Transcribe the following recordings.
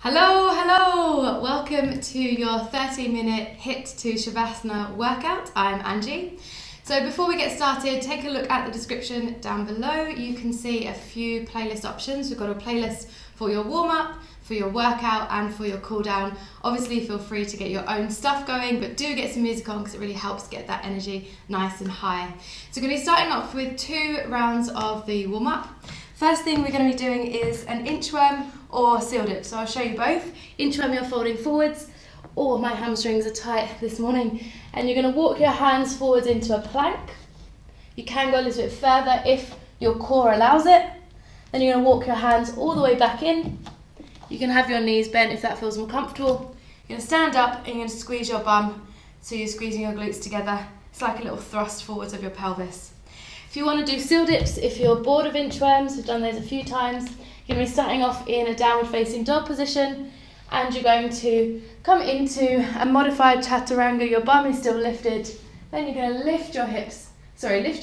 Hello, hello! Welcome to your 30-minute HIIT to Savasana workout. I'm Angie. So before we get started, take a look at the description down below. You can see a few playlist options. We've got a playlist for your warm-up, for your workout and for your cool-down. Obviously feel free to get your own stuff going, but do get some music on because it really helps get that energy nice and high. So we're going to be starting off with 2 rounds of the warm-up. First thing we're going to be doing is an inchworm or seal dip. So I'll show you both. Inchworm, you're folding forwards. Oh, my hamstrings are tight this morning. And you're going to walk your hands forwards into a plank. You can go a little bit further if your core allows it. Then you're going to walk your hands all the way back in. You can have your knees bent if that feels more comfortable. You're going to stand up and you're going to squeeze your bum so you're squeezing your glutes together. It's like a little thrust forwards of your pelvis. If you want to do seal dips, if you're bored of inchworms, we've done those a few times, you're going to be starting off in a downward facing dog position and you're going to come into a modified chaturanga. Your bum is still lifted. Then you're going to lift your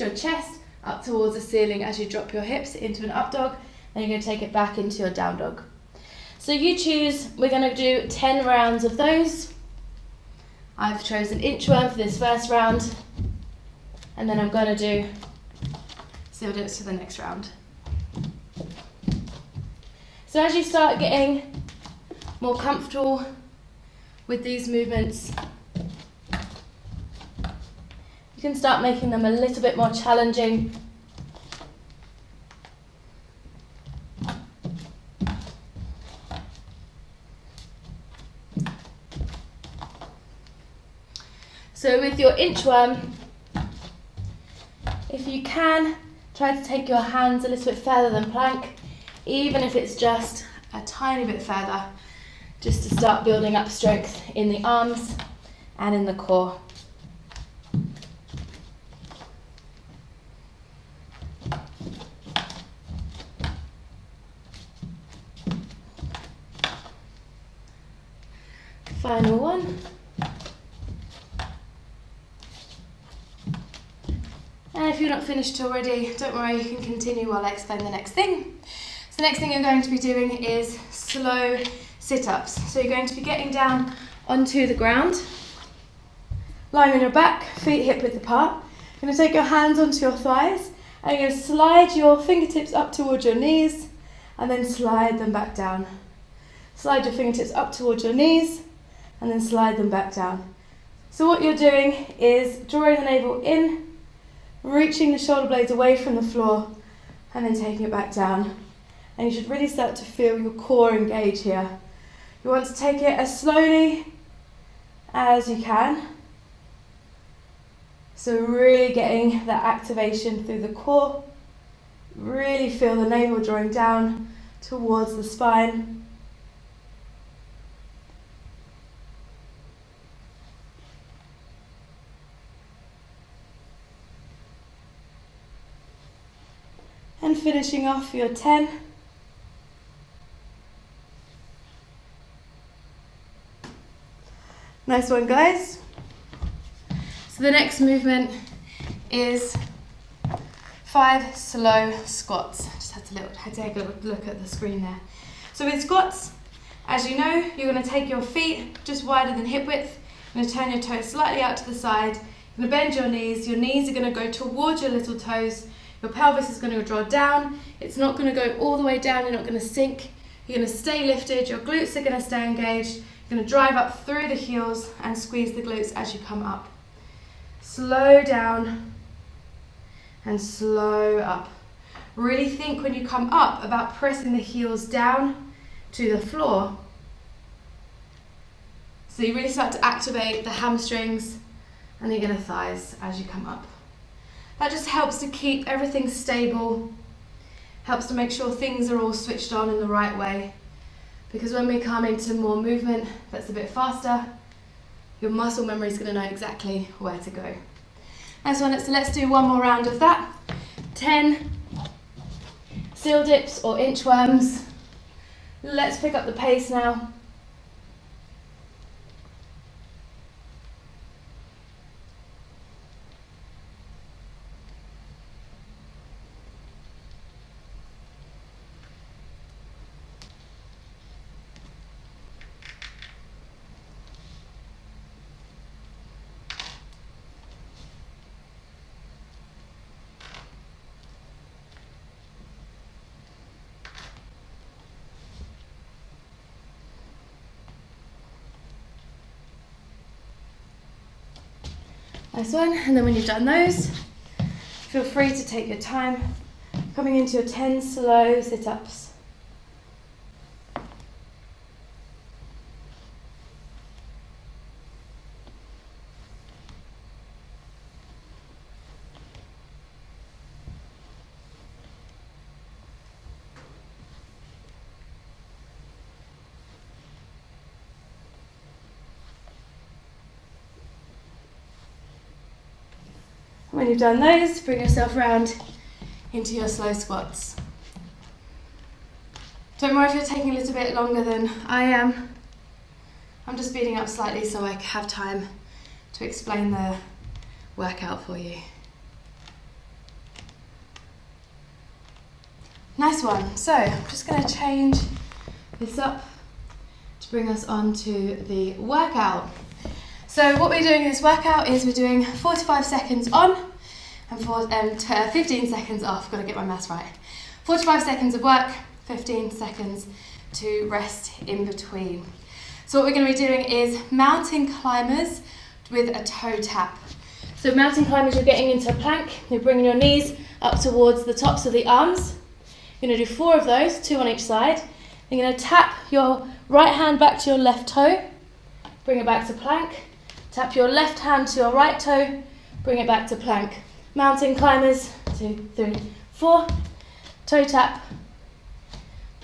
chest up towards the ceiling as you drop your hips into an up dog. Then you're going to take it back into your down dog. So you choose, we're going to do 10 rounds of those. I've chosen inchworm for this first round, and then I'm going to do seal dips for the next round. So as you start getting more comfortable with these movements, you can start making them a little bit more challenging. So with your inchworm, if you can, try to take your hands a little bit further than plank, even if it's just a tiny bit further, just to start building up strength in the arms and in the core. Final one. And if you're not finished already, don't worry, you can continue while I explain the next thing. So the next thing you're going to be doing is slow sit-ups. So you're going to be getting down onto the ground, lying on your back, feet hip width apart. You're going to take your hands onto your thighs and you're going to slide your fingertips up towards your knees and then slide them back down. Slide your fingertips up towards your knees and then slide them back down. So what you're doing is drawing the navel in, reaching the shoulder blades away from the floor and then taking it back down. And you should really start to feel your core engage here. You want to take it as slowly as you can. So really getting that activation through the core. Really feel the navel drawing down towards the spine. And finishing off your 10. Nice one, guys. So the next movement is 5 slow squats. Just had to take a look at the screen there. So with squats, as you know, you're going to take your feet just wider than hip width. You're going to turn your toes slightly out to the side. You're going to bend your knees. Your knees are going to go towards your little toes. Your pelvis is going to draw down. It's not going to go all the way down. You're not going to sink. You're going to stay lifted. Your glutes are going to stay engaged. You're going to drive up through the heels and squeeze the glutes as you come up. Slow down and slow up. Really think when you come up about pressing the heels down to the floor. So you really start to activate the hamstrings and the inner thighs as you come up. That just helps to keep everything stable, helps to make sure things are all switched on in the right way. Because when we come into more movement that's a bit faster, your muscle memory is going to know exactly where to go. Nice one, so let's do one more round of that. 10 seal dips or inchworms. Let's pick up the pace now. Nice one. And then when you've done those, feel free to take your time, coming into your 10 slow sit-ups. When you've done those, bring yourself round into your slow squats. Don't worry if you're taking a little bit longer than I am. I'm just speeding up slightly so I have time to explain the workout for you. Nice one. So I'm just going to change this up to bring us on to the workout. So what we're doing in this workout is we're doing 45 seconds on and 15 seconds off. Got to get my maths right. 45 seconds of work, 15 seconds to rest in between. So what we're going to be doing is mountain climbers with a toe tap. So mountain climbers, you're getting into a plank. You're bringing your knees up towards the tops of the arms. You're going to do 4 of those, 2 on each side. You're going to tap your right hand back to your left toe. Bring it back to plank. Tap your left hand to your right toe, bring it back to plank. Mountain climbers, 2, 3, 4, toe tap,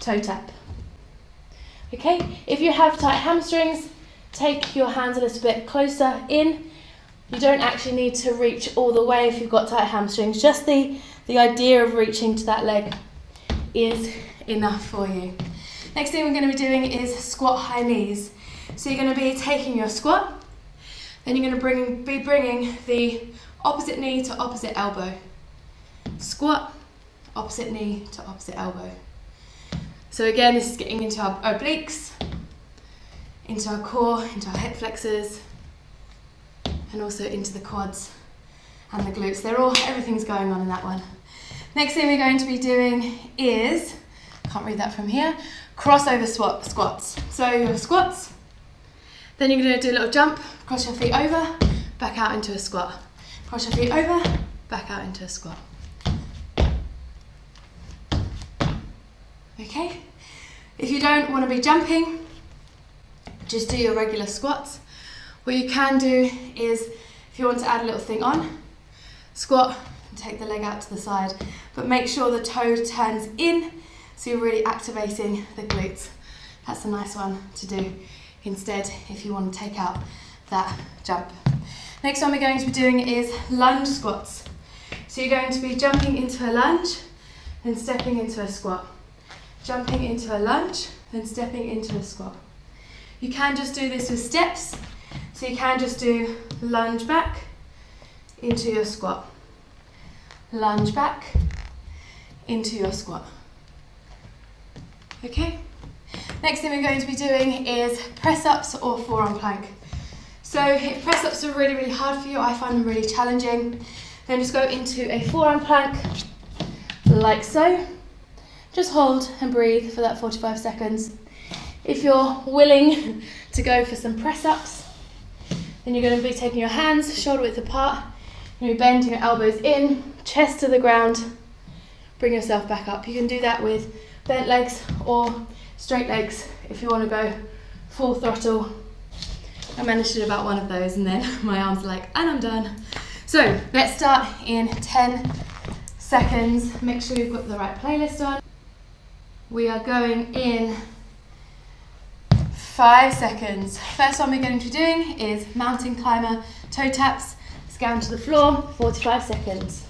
toe tap. Okay, if you have tight hamstrings, take your hands a little bit closer in. You don't actually need to reach all the way if you've got tight hamstrings. Just the idea of reaching to that leg is enough for you. Next thing we're going to be doing is squat high knees. So you're going to be taking your squat, then you're going to be bringing the opposite knee to opposite elbow. Squat, opposite knee to opposite elbow. So again, this is getting into our obliques, into our core, into our hip flexors, and also into the quads and the glutes. Everything's going on in that one. Next thing we're going to be doing is, can't read that from here, crossover squats. So your squats, then you're going to do a little jump, cross your feet over, back out into a squat. Cross your feet over, back out into a squat. Okay? If you don't want to be jumping, just do your regular squats. What you can do is, if you want to add a little thing on, squat and take the leg out to the side, but make sure the toe turns in so you're really activating the glutes. That's a nice one to do instead if you want to take out that jump. Next one we're going to be doing is lunge squats. So you're going to be jumping into a lunge, then stepping into a squat. Jumping into a lunge, then stepping into a squat. You can just do this with steps. So you can just do lunge back into your squat. Lunge back into your squat. Okay? Next thing we're going to be doing is press-ups or forearm plank. So if press-ups are really, really hard for you, I find them really challenging, then just go into a forearm plank, like so. Just hold and breathe for that 45 seconds. If you're willing to go for some press-ups, then you're going to be taking your hands shoulder width apart, you're going to be bending your elbows in, chest to the ground, bring yourself back up. You can do that with bent legs or straight legs if you want to go full throttle. I managed to do about one of those and then my arms are like, and I'm done. So let's start in 10 seconds. Make sure you've got the right playlist on. We are going in 5 seconds. First one we're going to be doing is mountain climber toe taps. Let's go down to the floor, 45 seconds.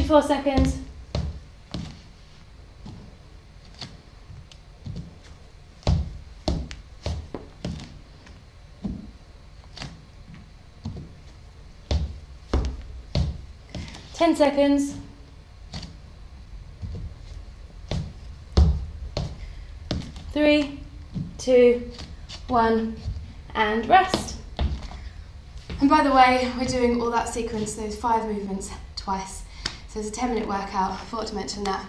Four seconds. 10 seconds. 3, 2, 1, and rest. And by the way, we're doing all that sequence, those 5 movements, twice. So it's a 10-minute workout, I forgot to mention that.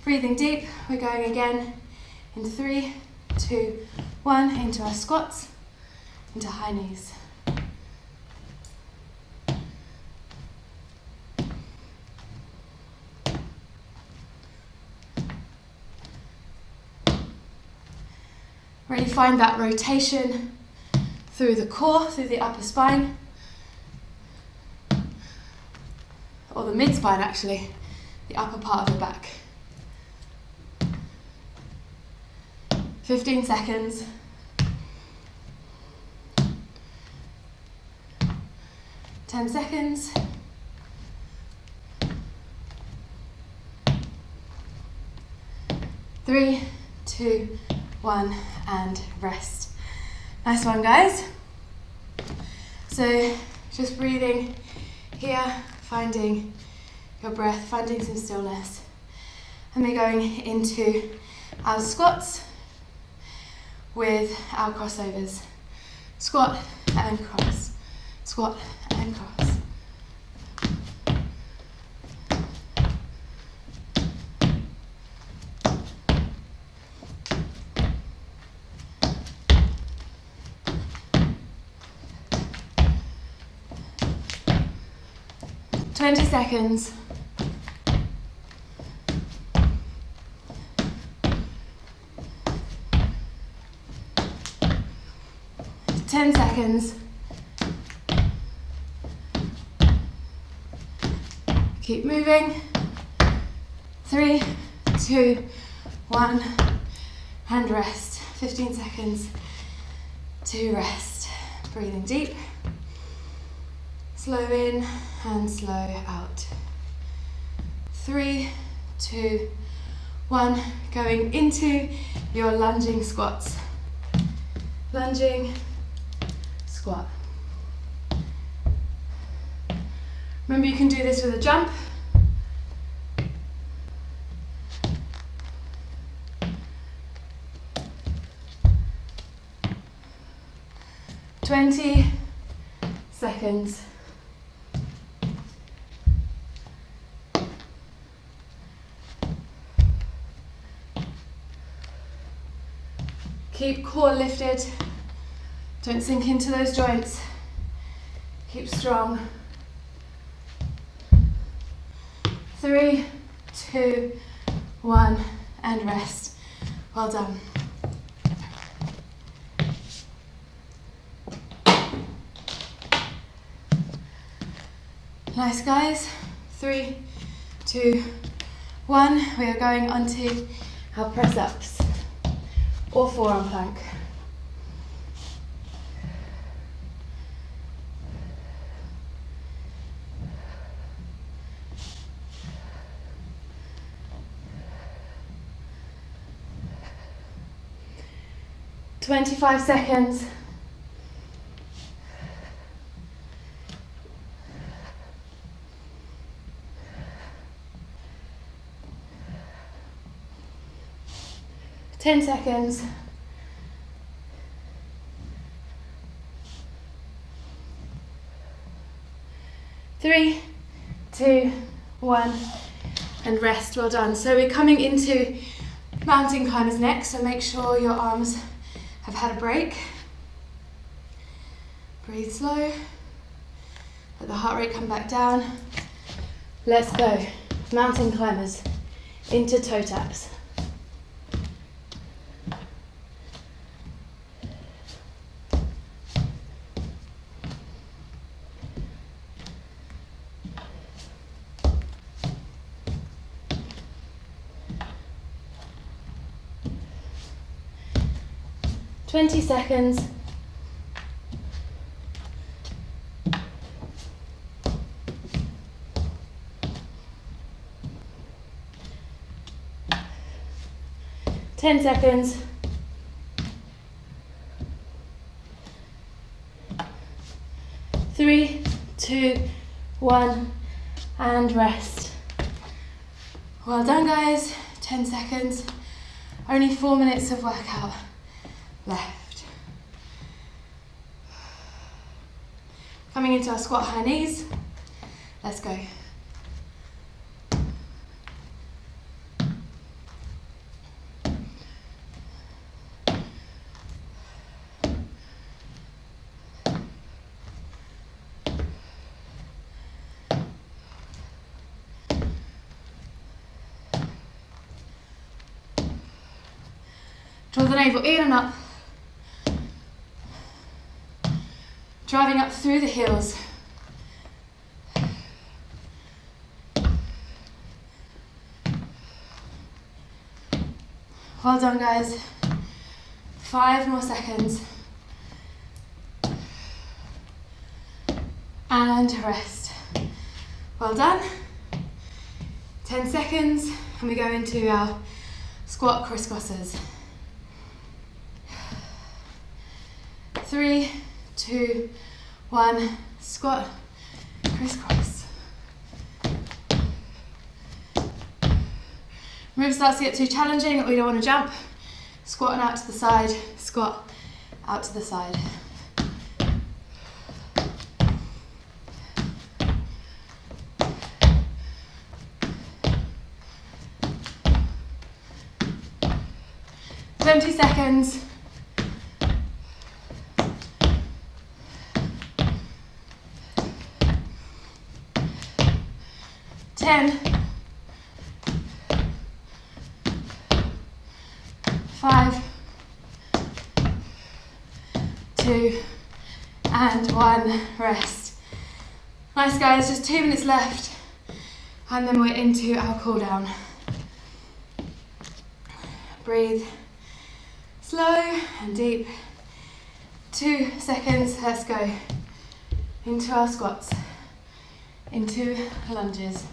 Breathing deep, we're going again in 3, 2, 1, into our squats, into high knees. Really find that rotation through the core, through the upper spine, or the mid-spine actually, the upper part of the back. 15 seconds. 10 seconds. 3, 2, 1, and rest. Nice one, guys. So just breathing here, finding your breath, finding some stillness. And we're going into our squats with our crossovers. Squat and cross, squat and cross. Twenty seconds. 10 seconds. Keep moving. 3, 2, 1, and rest. 15 seconds to rest. Breathing deep. Slow in and slow out. 3, 2, 1. Going into your lunging squats. Lunging, squat. Remember, you can do this with a jump. Twenty seconds. Keep core lifted. Don't sink into those joints. Keep strong. 3, 2, 1, and rest. Well done. Nice, guys. 3, 2, 1. We are going onto our press-ups or forearm plank. Twenty-five seconds. 10 seconds. 3, 2, 1, and rest. Well done. So we're coming into mountain climbers next, so make sure your arms have had a break. Breathe slow. Let the heart rate come back down. Let's go. Mountain climbers into toe taps. Twenty seconds. 10 seconds. 3, 2, 1, and rest. Well done, guys. 10 seconds. Only 4 minutes of workout left. Coming into our squat high knees. Let's go. Draw the navel in and up. Driving up through the heels. Well done, guys. 5 more seconds. And rest. Well done. 10 seconds, and we go into our squat crisscrosses. 3, 2, 1, squat, crisscross. Move starts to get too challenging, we don't want to jump. Squat and out to the side, squat, out to the side. Twenty seconds. 10, 5, 2, and 1, rest. Nice, guys, just 2 minutes left, and then we're into our cool down. Breathe slow and deep. 2 seconds, let's go. Into our squats, into lunges.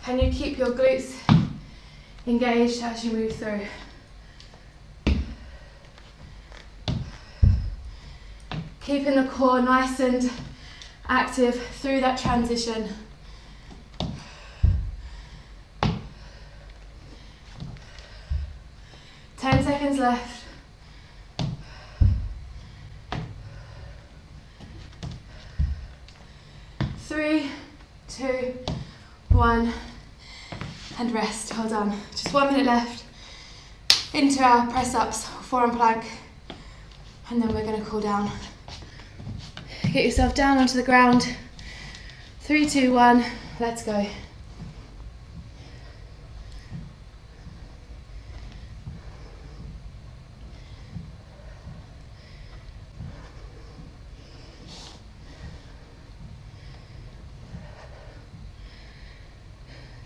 Can you keep your glutes engaged as you move through? Keeping the core nice and active through that transition. Ten seconds left. Three, 2, 1, and rest. Well done. Just 1 minute left into our press ups, forearm plank, and then we're going to cool down. Get yourself down onto the ground. 3, 2, 1, let's go.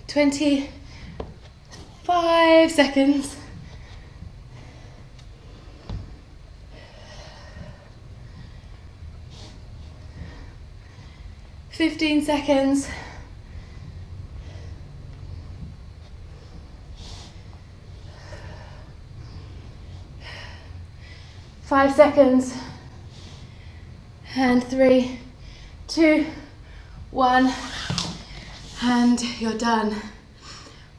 $25 seconds. 15 seconds. 5 seconds. And 3, 2, 1. And you're done.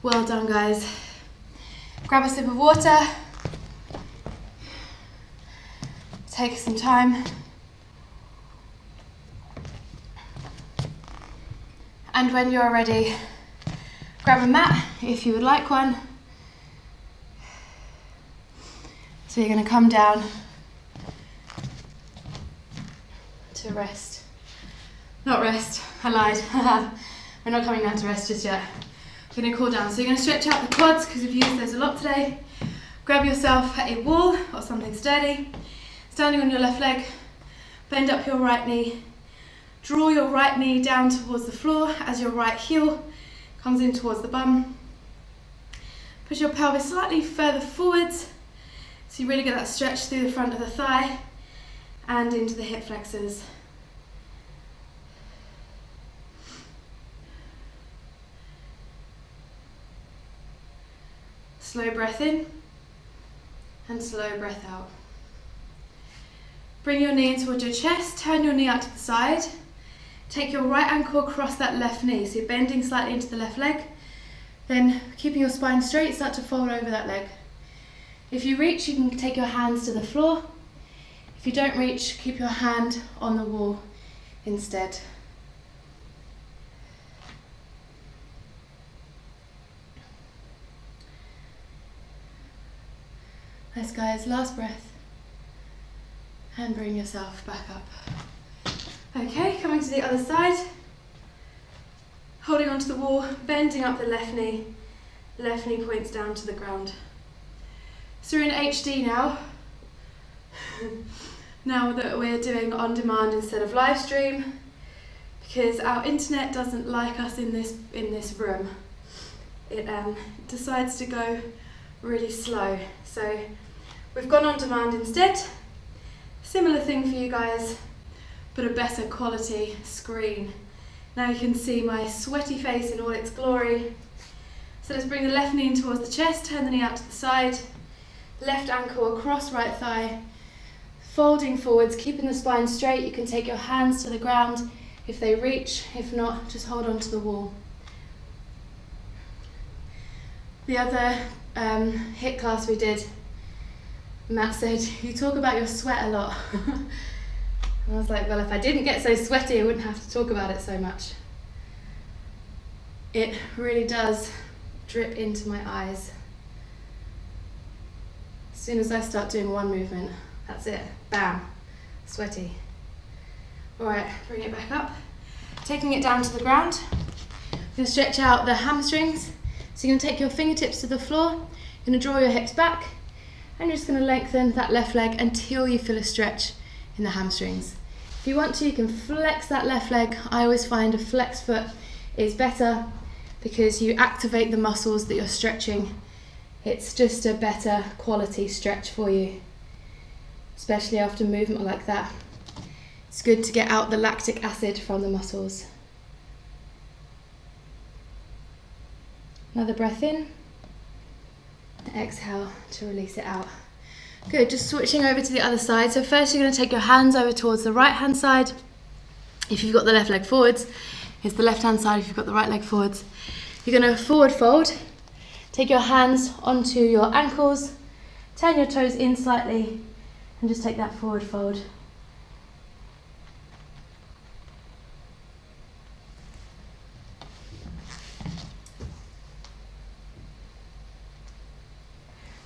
Well done, guys. Grab a sip of water. Take some time. And when you're ready, grab a mat if you would like one. So you're going to come down to rest. Not rest, I lied. We're not coming down to rest just yet. We're going to cool down. So you're going to stretch out the quads because we've used those a lot today. Grab yourself a wall or something sturdy. Standing on your left leg, bend up your right knee. Draw your right knee down towards the floor as your right heel comes in towards the bum. Push your pelvis slightly further forwards so you really get that stretch through the front of the thigh and into the hip flexors. Slow breath in and slow breath out. Bring your knee in towards your chest, turn your knee out to the side. Take your right ankle across that left knee, so you're bending slightly into the left leg. Then keeping your spine straight, start to fold over that leg. If you reach, you can take your hands to the floor. If you don't reach, keep your hand on the wall instead. Nice guys, last breath. And bring yourself back up. Okay, coming to the other side. Holding onto the wall, bending up the left knee points down to the ground. So we're in HD now. Now that we're doing on demand instead of live stream, because our internet doesn't like us in this room. It decides to go really slow. So we've gone on demand instead. Similar thing for you guys, but a better quality screen. Now you can see my sweaty face in all its glory. So let's bring the left knee in towards the chest, turn the knee out to the side, left ankle across right thigh, folding forwards, keeping the spine straight. You can take your hands to the ground if they reach, if not, just hold on to the wall. The other HIIT class we did, Matt said, you talk about your sweat a lot. And I was like, well, if I didn't get so sweaty, I wouldn't have to talk about it so much. It really does drip into my eyes. As soon as I start doing one movement, that's it, bam, sweaty. All right, bring it back up. Taking it down to the ground, you're gonna stretch out the hamstrings. So you're gonna take your fingertips to the floor, you're gonna draw your hips back, and you're just gonna lengthen that left leg until you feel a stretch in the hamstrings. If you want to, you can flex that left leg. I always find a flex foot is better because you activate the muscles that you're stretching. It's just a better quality stretch for you, especially after movement like that. It's good to get out the lactic acid from the muscles. Another breath in, exhale to release it out. Good, just switching over to the other side. So first you're going to take your hands over towards the right hand side. If you've got the left leg forwards, it's the left hand side if you've got the right leg forwards. You're going to forward fold, take your hands onto your ankles, turn your toes in slightly, and just take that forward fold.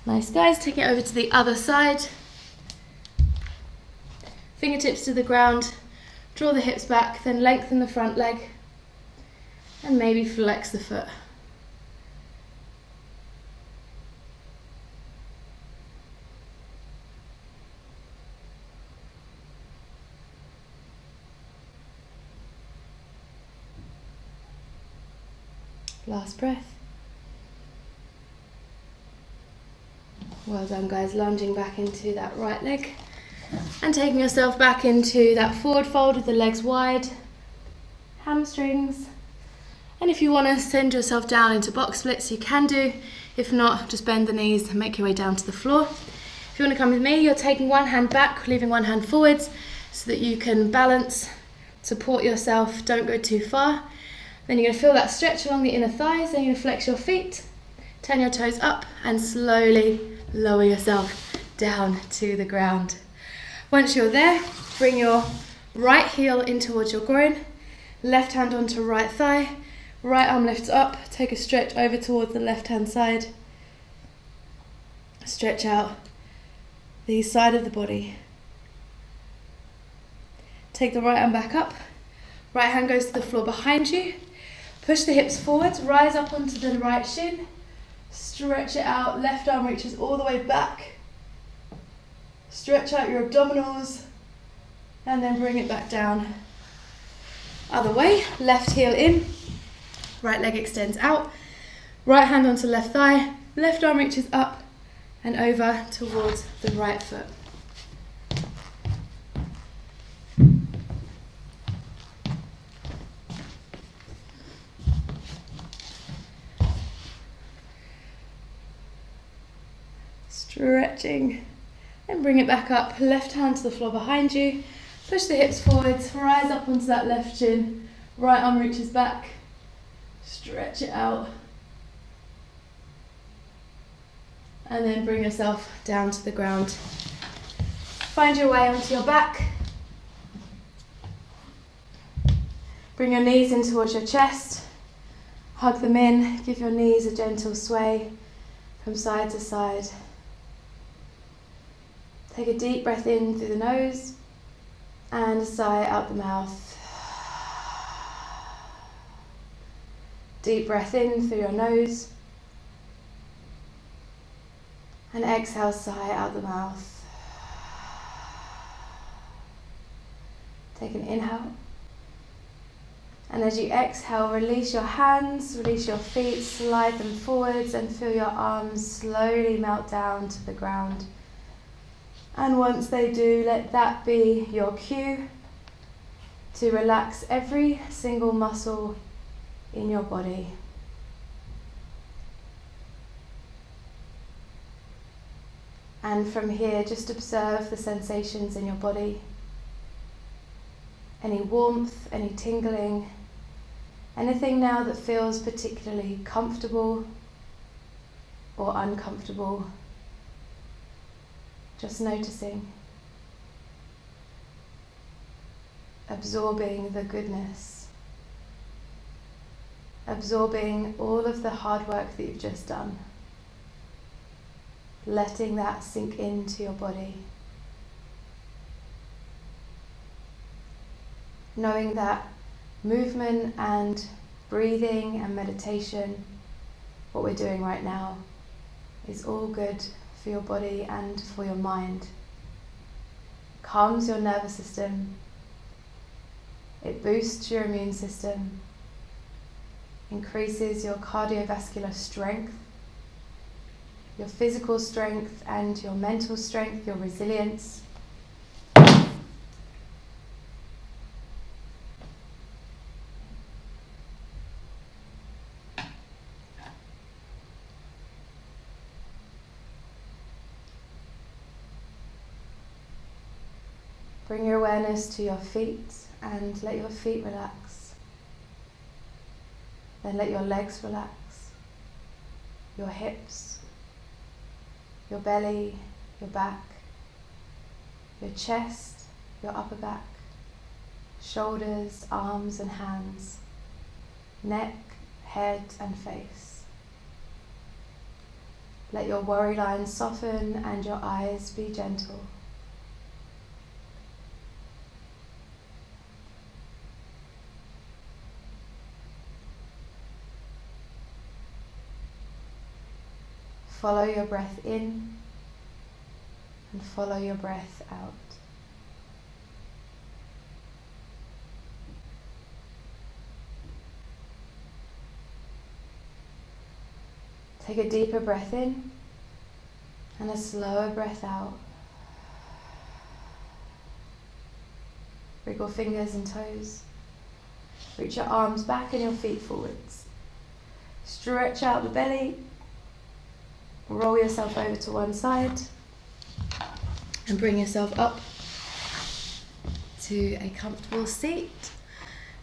Nice guys, take it over to the other side. Fingertips to the ground, draw the hips back, then lengthen the front leg, and maybe flex the foot. Last breath. Well done guys, lunging back into that right leg and taking yourself back into that forward fold with the legs wide, hamstrings. And if you want to send yourself down into box splits, you can do. If not, just bend the knees and make your way down to the floor. If you want to come with me, you're taking one hand back, leaving one hand forwards so that you can balance, support yourself, don't go too far. Then you're going to feel that stretch along the inner thighs, then you're going to flex your feet, turn your toes up and slowly lower yourself down to the ground. Once you're there, bring your right heel in towards your groin, left hand onto right thigh, right arm lifts up, take a stretch over towards the left hand side. Stretch out the side of the body. Take the right arm back up, right hand goes to the floor behind you, push the hips forwards, rise up onto the right shin, stretch it out, left arm reaches all the way back. Stretch out your abdominals and then bring it back down. Other way, left heel in, right leg extends out, right hand onto left thigh, left arm reaches up and over towards the right foot. Stretching and bring it back up, left hand to the floor behind you, push the hips forwards, rise up onto that left shin, right arm reaches back, stretch it out, And then bring yourself down to the ground. Find your way onto your back. Bring your knees in towards your chest. Hug them in. Give your knees a gentle sway from side to side. Take a deep breath in through the nose and a sigh out the mouth. Deep breath in through your nose and exhale, sigh out the mouth. Take an inhale. And as you exhale, release your hands, release your feet, slide them forwards and feel your arms slowly melt down to the ground. And once they do, let that be your cue to relax every single muscle in your body. And from here, just observe the sensations in your body. Any warmth, any tingling, anything now that feels particularly comfortable or uncomfortable. Just noticing, absorbing the goodness, absorbing all of the hard work that you've just done, letting that sink into your body, knowing that movement and breathing and meditation, what we're doing right now, is all good for your body and for your mind. Calms your nervous system. It boosts your immune system. Increases your cardiovascular strength, your physical strength and your mental strength, your resilience. Bring your awareness to your feet and let your feet relax. Then let your legs relax, your hips, your belly, your back, your chest, your upper back, shoulders, arms and hands, neck, head and face. Let your worry lines soften and your eyes be gentle. Follow your breath in and follow your breath out. Take a deeper breath in and a slower breath out. Wriggle fingers and toes. Reach your arms back and your feet forwards. Stretch out the belly. Roll yourself over to one side and bring yourself up to a comfortable seat.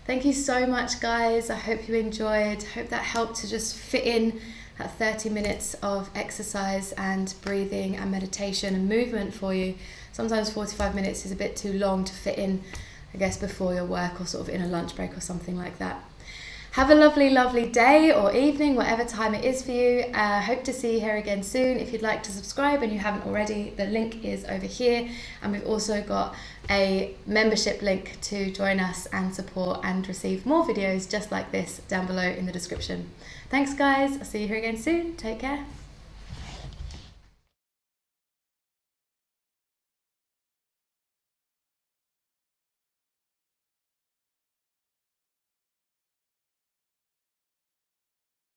Thank you so much, guys. I hope you enjoyed. Hope that helped to just fit in that 30 minutes of exercise and breathing and meditation and movement for you. Sometimes 45 minutes is a bit too long to fit in, I guess, before your work or sort of in a lunch break or something like that. Have a lovely, lovely day or evening, whatever time it is for you. Hope to see you here again soon. If you'd like to subscribe and you haven't already, the link is over here. And we've also got a membership link to join us and support and receive more videos just like this down below in the description. Thanks, guys. I'll see you here again soon. Take care.